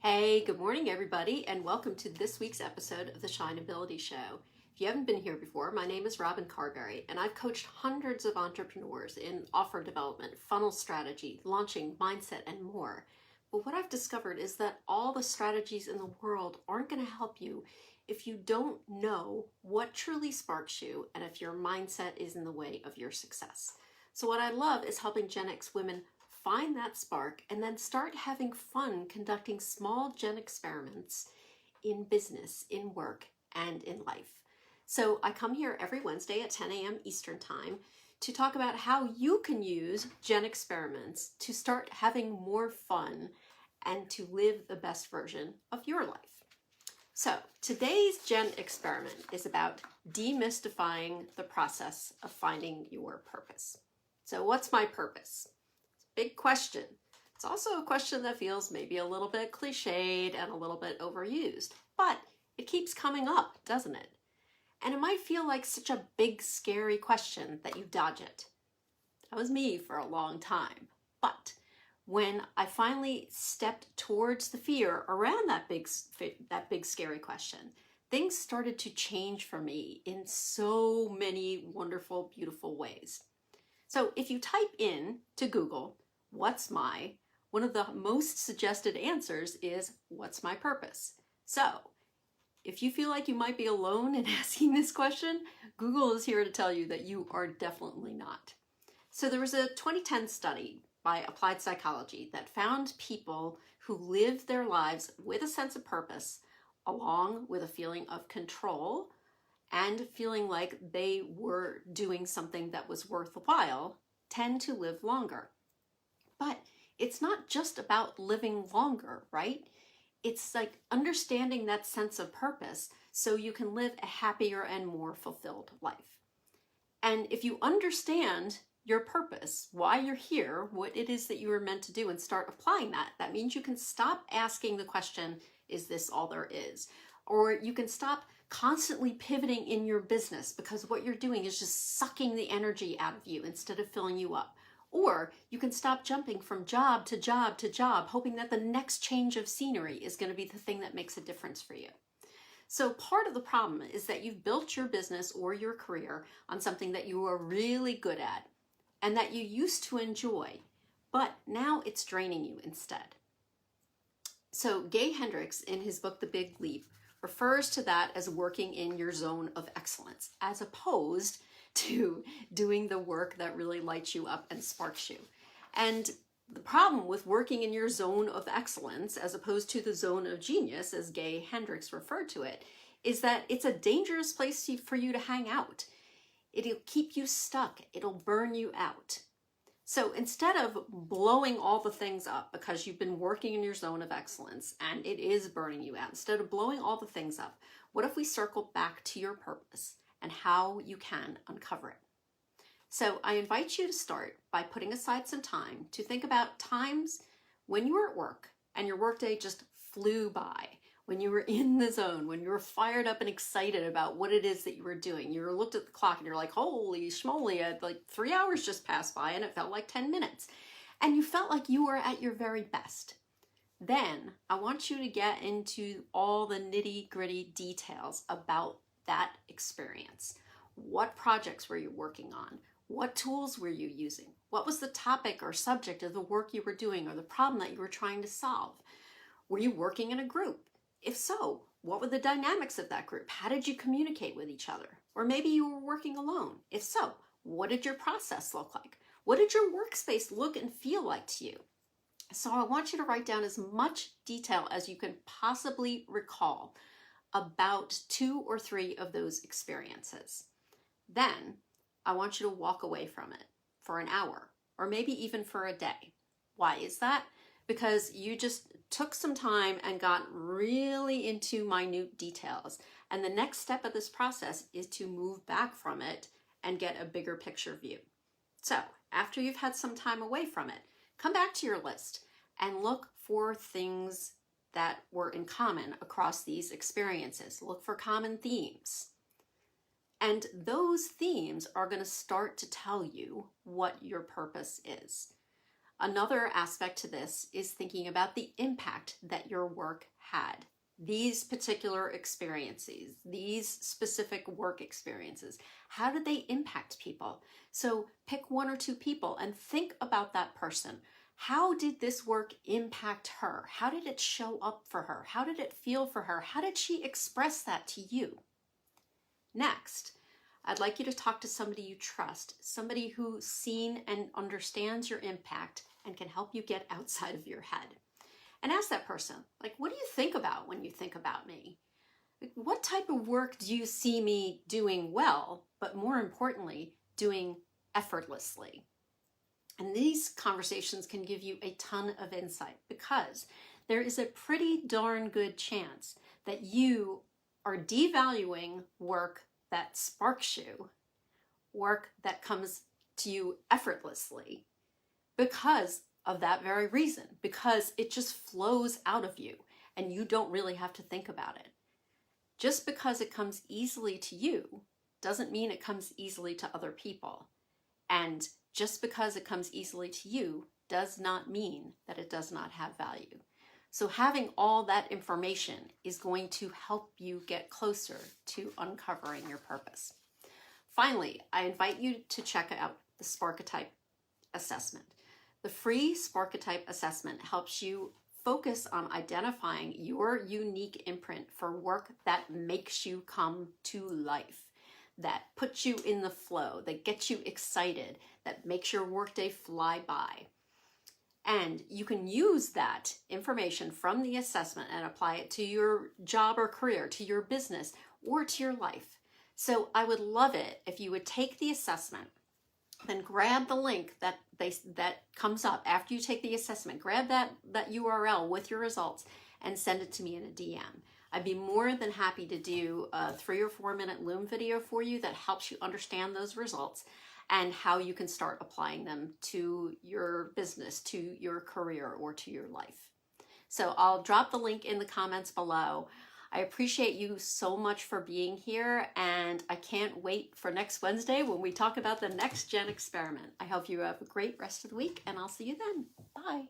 Hey, good morning, everybody, and welcome to this week's episode of the Shine Ability Show. If you haven't been here before, my name is Robin Carberry, and I've coached hundreds of entrepreneurs in offer development, funnel strategy, launching, mindset, and more. But what I've discovered is that all the strategies in the world aren't going to help you if you don't know what truly sparks you and if your mindset is in the way of your success. So what I love is helping Gen X women find that spark and then start having fun conducting small Gen experiments in business, in work, and in life. So I come here every Wednesday at 10 a.m. Eastern Time to talk about how you can use Gen experiments to start having more fun and to live the best version of your life. So today's Gen experiment is about demystifying the process of finding your purpose. So what's my purpose? Big question. It's also a question that feels maybe a little bit cliched and a little bit overused, but it keeps coming up, doesn't it? And it might feel like such a big, scary question that you dodge it. That was me for a long time. But when I finally stepped towards the fear around that big, scary question, things started to change for me in so many wonderful, beautiful ways. So if you type in to Google, one of the most suggested answers is, what's my purpose? So if you feel like you might be alone in asking this question, Google is here to tell you that you are definitely not. So there was a 2010 study by Applied Psychology that found people who lived their lives with a sense of purpose, along with a feeling of control and feeling like they were doing something that was worthwhile, tend to live longer. But it's not just about living longer, right? It's like understanding that sense of purpose so you can live a happier and more fulfilled life. And if you understand your purpose, why you're here, what it is that you were meant to do, and start applying that, that means you can stop asking the question, is this all there is? Or you can stop constantly pivoting in your business because what you're doing is just sucking the energy out of you instead of filling you up. Or you can stop jumping from job to job to job, hoping that the next change of scenery is going to be the thing that makes a difference for you. So part of the problem is that you've built your business or your career on something that you are really good at and that you used to enjoy, but now it's draining you instead. So Gay Hendricks, in his book, The Big Leap, refers to that as working in your zone of excellence, as opposed to doing the work that really lights you up and sparks you. And the problem with working in your zone of excellence, as opposed to the zone of genius, as Gay Hendricks referred to it, is that it's a dangerous place for you to hang out. It'll keep you stuck. It'll burn you out. So instead of blowing all the things up because you've been working in your zone of excellence and it is burning you out, instead of blowing all the things up, what if we circle back to your purpose and how you can uncover it? So I invite you to start by putting aside some time to think about times when you were at work and your workday just flew by, when you were in the zone, when you were fired up and excited about what it is that you were doing. You looked at the clock and you're like, holy schmoly, like 3 hours just passed by and it felt like 10 minutes. And you felt like you were at your very best. Then I want you to get into all the nitty-gritty details about that experience. What projects were you working on? What tools were you using? What was the topic or subject of the work you were doing or the problem that you were trying to solve? Were you working in a group? If so, what were the dynamics of that group? How did you communicate with each other? Or maybe you were working alone. If so, what did your process look like? What did your workspace look and feel like to you? So I want you to write down as much detail as you can possibly recall about 2 or 3 of those experiences. Then I want you to walk away from it for an hour or maybe even for a day. Why is that? Because you just took some time and got really into minute details. And the next step of this process is to move back from it and get a bigger picture view. So after you've had some time away from it, come back to your list and look for things that were in common across these experiences. Look for common themes. And those themes are going to start to tell you what your purpose is. Another aspect to this is thinking about the impact that your work had. These particular experiences, these specific work experiences, how did they impact people? So pick one or two people and think about that person. How did this work impact her? How did it show up for her? How did it feel for her? How did she express that to you? Next, I'd like you to talk to somebody you trust, somebody who's seen and understands your impact and can help you get outside of your head. And ask that person, like, what do you think about when you think about me? Like, what type of work do you see me doing well, but more importantly, doing effortlessly? And these conversations can give you a ton of insight because there is a pretty darn good chance that you are devaluing work that sparks you, work that comes to you effortlessly, because of that very reason, because it just flows out of you and you don't really have to think about it. Just because it comes easily to you doesn't mean it comes easily to other people. And just because it comes easily to you does not mean that it does not have value. So having all that information is going to help you get closer to uncovering your purpose. Finally, I invite you to check out the Sparketype assessment. The free Sparketype assessment helps you focus on identifying your unique imprint for work that makes you come to life, that puts you in the flow, that gets you excited, that makes your workday fly by. And you can use that information from the assessment and apply it to your job or career, to your business, or to your life. So I would love it if you would take the assessment, then grab the link that comes up after you take the assessment. Grab that URL with your results and send it to me in a DM. I'd be more than happy to do a 3 or 4 minute Loom video for you that helps you understand those results and how you can start applying them to your business, to your career, or to your life. So I'll drop the link in the comments below. I appreciate you so much for being here, and I can't wait for next Wednesday when we talk about the next gen experiment. I hope you have a great rest of the week, and I'll see you then. Bye.